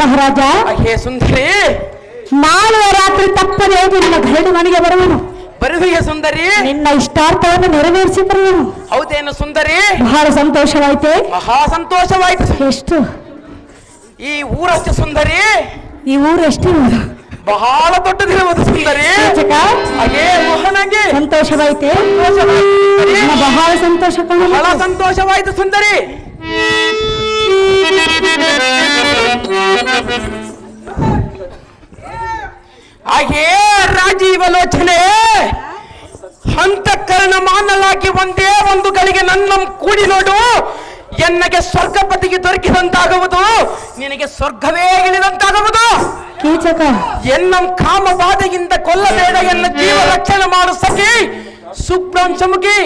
ಮಹಾರಾಜ. ಹೇ ಸುಂದರಿ, ನಾಳೆ ರಾತ್ರಿ ತಪ್ಪದೆ ನಿನ್ನ ಗರಡಿ ಮನೆಗೆ ಬರುವನು. ಬರುವಿಗೆ ಸುಂದರಿ? ನಿನ್ನ ಇಷ್ಟಾರ್ಥವನ್ನು ನೆರವೇರಿಸಿ ಬರುವನು. ಹೌದೇನು ಸುಂದರಿ? ಬಹಳ ಸಂತೋಷವಾಯ್ತು. ಮಹಾ ಸಂತೋಷವಾಯ್ತು. ಎಷ್ಟು ಈ ಊರಷ್ಟು ಸುಂದರಿ? ಈ ಊರು ಎಷ್ಟು ಬಹಳ ದೊಡ್ಡದಿರುವುದು ಸುಂದರಿ. ಹಾಗೆ ಮೋಹನಂಗೆ ಸಂತೋಷವಾಯ್ತು. ಬಹಳ ಸಂತೋಷ, ಬಹಳ ಸಂತೋಷವಾಯ್ತು ಸುಂದರಿ. ಹಾಗೆ ರಾಜೀವಲೋಚನೆ ಅಂತಃಕರಣ ಮಾನಲಾಗಿ ಒಂದೇ ಒಂದು ಗಳಿಗೆ ನನ್ನ ಕೂಡಿ ನೋಡು. ಎನ್ನಗೆ ಸ್ವರ್ಗಪತಿಗೆ ದೊರಕಿದಂತಾಗುವುದು, ನಿನಗೆ ಸ್ವರ್ಗವೇ ಇಳಿದಂತಾಗುವುದು. ಕೀಚಕ, ಎನ್ನ ಕಾಮ ಬಾಧೆಯಿಂದ ಕೊಲ್ಲಬೇಡ, ಎನ್ನ ಜೀವ ರಕ್ಷಣೆ ಮಾಡು ಸಖಿ ಸುಬ್ರಹ್ಮುಖಿ.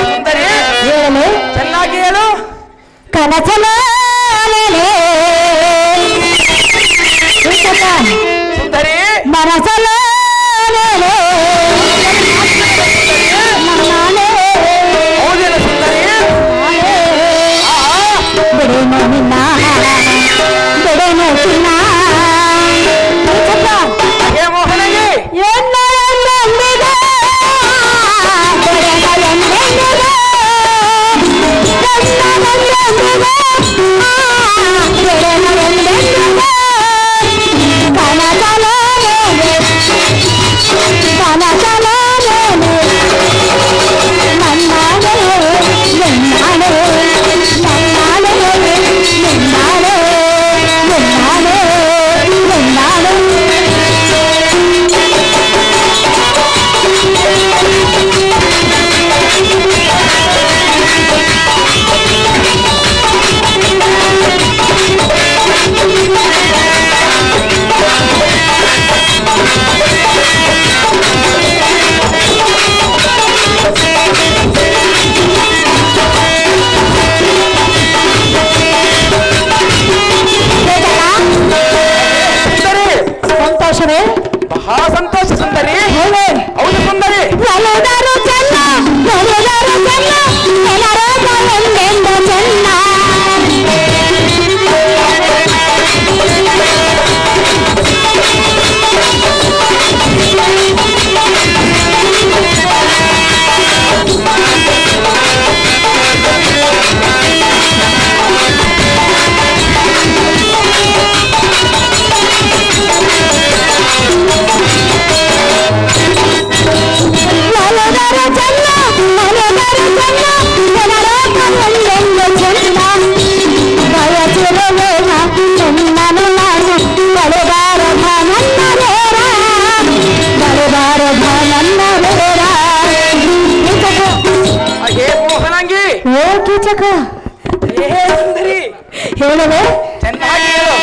ಸುಂದರಿ, ಹೇಳಲು ಚೆನ್ನಾಗಿ ಹೇಳು. ಕನಸಲ ಸುಂದರಿ, ಮನಸಲ ಹೌದೇನು ಸುಂದರಿ? ಬಿಡೇನೋ ನಿನ್ನ ಬಿಡೇನೋ ಚಿನ್ನ. ಹಾಗೆ ಮೋಹನಗೆ ಬಹಳ ಸಂತೋಷ ಸುಂದರಿ. ಹೌದು ಸುಂದರಿ. ಹೇಳವೆ ಚೆನ್ನಾಗಿ ಹೇಳು.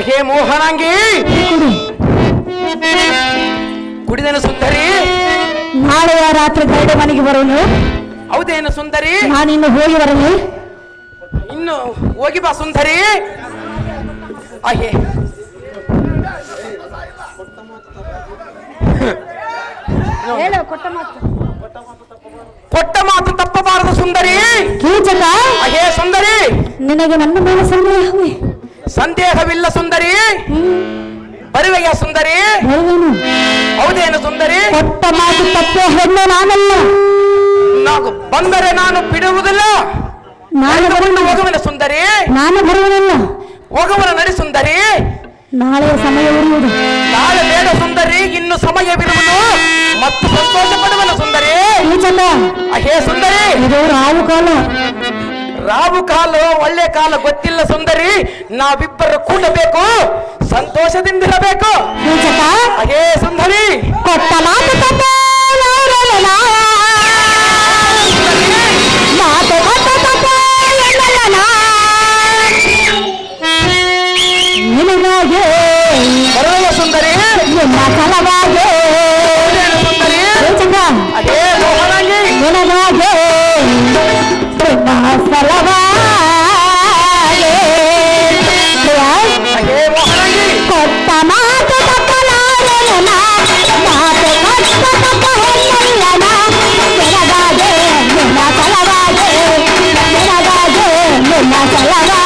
ಹೇ ಮೋಹನಾಂಗಿ, ಕುಡಿದೇನು ಸುಂದರಿ? ನಾಳೆಯ ರಾತ್ರಿ ಗರಡಿ ಮನೆಗೆ ಬರೋನು. ಹೌದೇನು ಸುಂದರಿ? ನಾನಿನ್ನು ಹೋಗಿ ಬರಲು. ಇನ್ನು ಹೋಗಿ ಬಾ ಸುಂದರಿ. ಹಾಗೆ ಕೊಟ್ಟ ಮಾತು ತಪ್ಪಬಾರದು ಸುಂದರಿ. ಕೀಚಕ, ಹಾಗೆ ಸುಂದರಿ, ನಿನಗೆ ನನ್ನ ಮೇಲೆ ಸಂದೇಹವೇ? ಸಂದೇಹವಿಲ್ಲ ಸುಂದರಿ. ಬರುವೆಯ ಸುಂದರಿ? ಬರುವೆನು. ಹೌದೇನು ಸುಂದರಿ? ಕೊಟ್ಟ ಮಾತು ತಪ್ಪೆ ಹೆಣ್ಣು ನಾನಲ್ಲ. ನಾವು ಬಂದರೆ ನಾನು ಬಿಡುವುದಿಲ್ಲ. ನಾನು ಹೋಗುವನ ಸುಂದರಿ? ನಾನು ಬರುವನಲ್ಲ. ಹೋಗುವನ ನಡಿ ಸುಂದರಿ. ನಾಳೆ ಸಮಯ ಉಳಿಯುವುದು. ನಾಳೆ ಬೇಡ ಸುಂದರಿ, ಇನ್ನು ಸಮಯವಿರುವುದು. ಮತ್ತು ಸಂತೋಷ ಪಡುವನ ಸುಂದರಿ. ಹೇ ಸುಂದರಿ, ಇದು ರಾವು ಕಾಲ. ರಾವು ಕಾಲ ಒಳ್ಳೆ ಕಾಲ ಗೊತ್ತಿಲ್ಲ ಸುಂದರಿ. ನಾವಿಬ್ಬರು ಕೂಡಬೇಕು, ಸಂತೋಷದಿಂದಿರಬೇಕು. ಹೇ ಸುಂದರಿ, ಕೊಟ್ಟ ಮಾತು ತಪ್ಪೆ ಮಾತು ಕೊಟ್ಟ ತಪ್ಪೆ ನಿನಗಾಗೆ ಬರುವ ಸುಂದರಿ. ನಿನ್ನ ಸಲವಾಗೆ ಸುಂದರಿ, ಚಂದ್ರ ಅದೇ ಮೋಹನಾಂಗಿ. ನಿನಗಾಗೆ ನಿನ್ನ ಸಲವಾಗೆ ಅದೇ ಮೋಹನಾಂಗಿ. ಕೊಟ್ಟ ಮಾತು ತಪ್ಪಲಾರನ ಮಾತು ಕೊಟ್ಟ ತಪ್ಪ ಹೆಣ್ಣಲ್ಲನ ನಿನಗಾಗೆ ನಿನ್ನ ಸಲವಾಗೆ ನಿನಗಾಗೆ ನಿನ್ನ ಸಲವಾ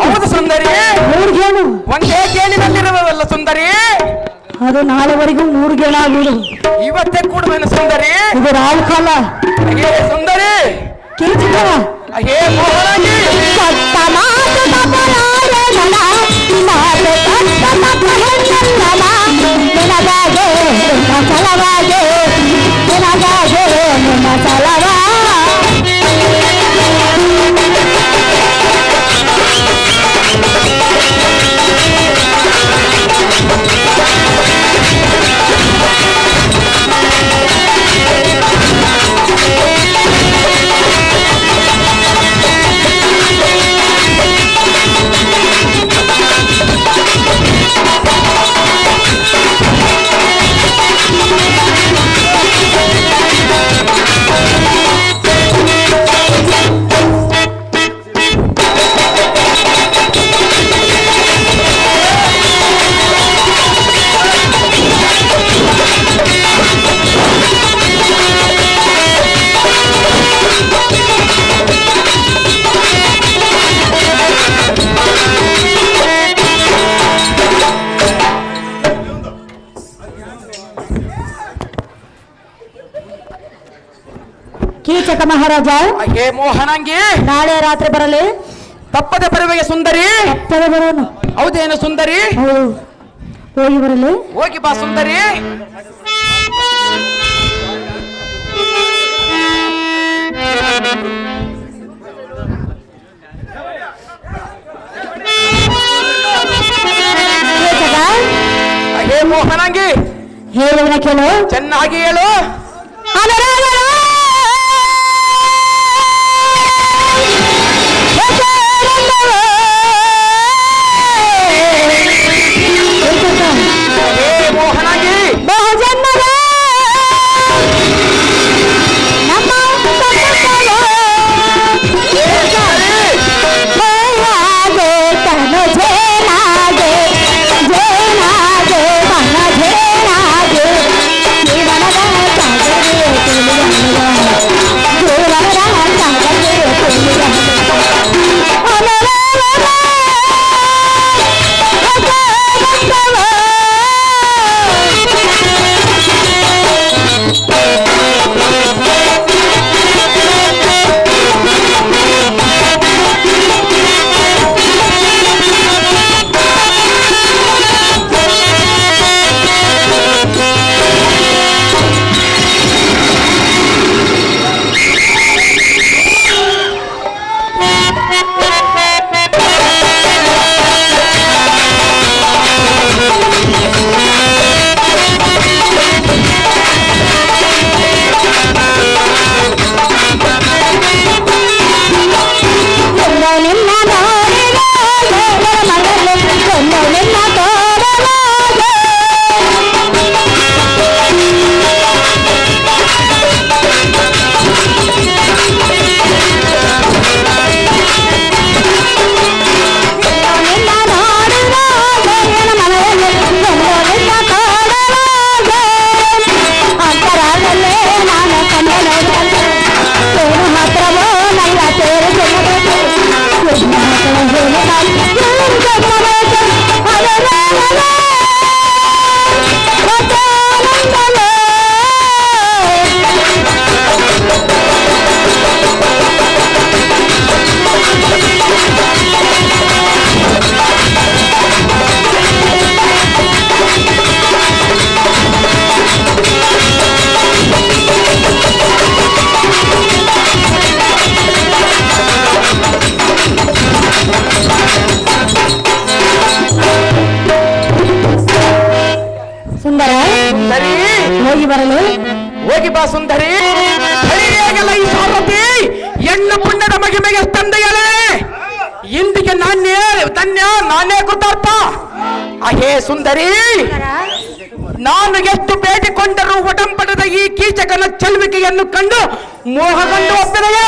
ಹೌದು ಸುಂದರಿ. ಒಂದೇ ಗೇಣಿನಲ್ಲಿರುವವಲ್ಲ ಸುಂದರಿ. ಅದು ನಾಳೆವರೆಗೂ 3 ಗೇಣಾಗುವುದು. ಇವತ್ತೇ ಕೂಡುವೇನು ಸುಂದರಿ. ಇದು ರಾವು ಕಾಲ. ಹೇ ಸುಂದರಿ, ಕಿರುಚಿಕವ ಹೇ ಮೋಹನಾಂಗಿ. ಕೊಟ್ಟ ಮಾತು ತಪ್ಪಲಾರನ ಮಾತು ಕೊಟ್ಟ ತಪ್ಪ ಹೆಣ್ಣಲ್ಲನ ನಿನಗಾಗೆ ನಿನ್ನ ಸಲವಾಗೆ ನಿನಗಾಗೆ ನಿನ್ನ ಸಲವಾ ಕೀಚಕ ಮಹಾರಾಜ. ಹೇ ಮೋಹನಾಂಗಿ, ನಾಳೆ ರಾತ್ರಿ ಬರಲಿ. ತಪ್ಪದೆ ಬರುವೆಯ ಸುಂದರಿ. ತಪ್ಪದೆ ಬರೋನು. ಹೌದೇನು ಸುಂದರಿ? ಹೌದು, ಹೋಗಿ ಬರಲಿ. ಹೋಗಿ ಬಾ ಸುಂದರಿ. ಹೇ ಮೋಹನಾಂಗಿ, ಹೇಳುವನ ಕೇಳು. ಚೆನ್ನಾಗಿ ಹೇಳು. ಮೋಹನಾಗಿ ಬಹುಜನ್ಮದ ಅಲ್ವಾ ಸುಂದರಿ? ಹಳಿಯಾಗಲ್ಲ ಈ ಸಾರಥಿ ಎಣ್ಣ ಪುಣ್ಯದ ಮಹಿಮೆಗೆ ತಂದೆಯಲೇ ಇಂದಿಗೆ ನಾನೇ ಕೃತಾರ್ಥ. ಅಹೇ ಸುಂದರಿ, ನಾನು ಎಷ್ಟು ಬೇಡಿಕೊಂಡರೂ ಒಡಂಬಡದ ಈ ಕೀಚಕನ ಚೆಲುವಿಕೆಯನ್ನು ಕಂಡು ಮೋಹಗೊಂಡು ಒಪ್ಪಿದೆಯ?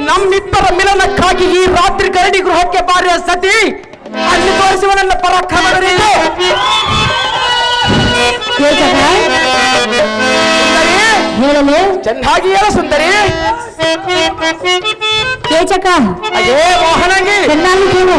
ನಮ್ಮಿಬ್ಬರ ಮಿಲನಕ್ಕಾಗಿ ಈ ರಾತ್ರಿ ಗರಡಿ ಗೃಹಕ್ಕೆ ಬಾರಿಯ ಸತಿ ಅಲ್ಲಿ ತೋರಿಸುವ ನನ್ನ ಪರಾಕ್ರಮದರಿದು. ಹೇಳಲು ಚೆನ್ನಾಗಿ ಹೇಳ ಸುಂದರಿ. ಕೇಚಕ ಅಯ್ಯೇ ಮೋಹನಾಂಗಿ, ಚೆನ್ನಾಗಿ ಹೇಳು.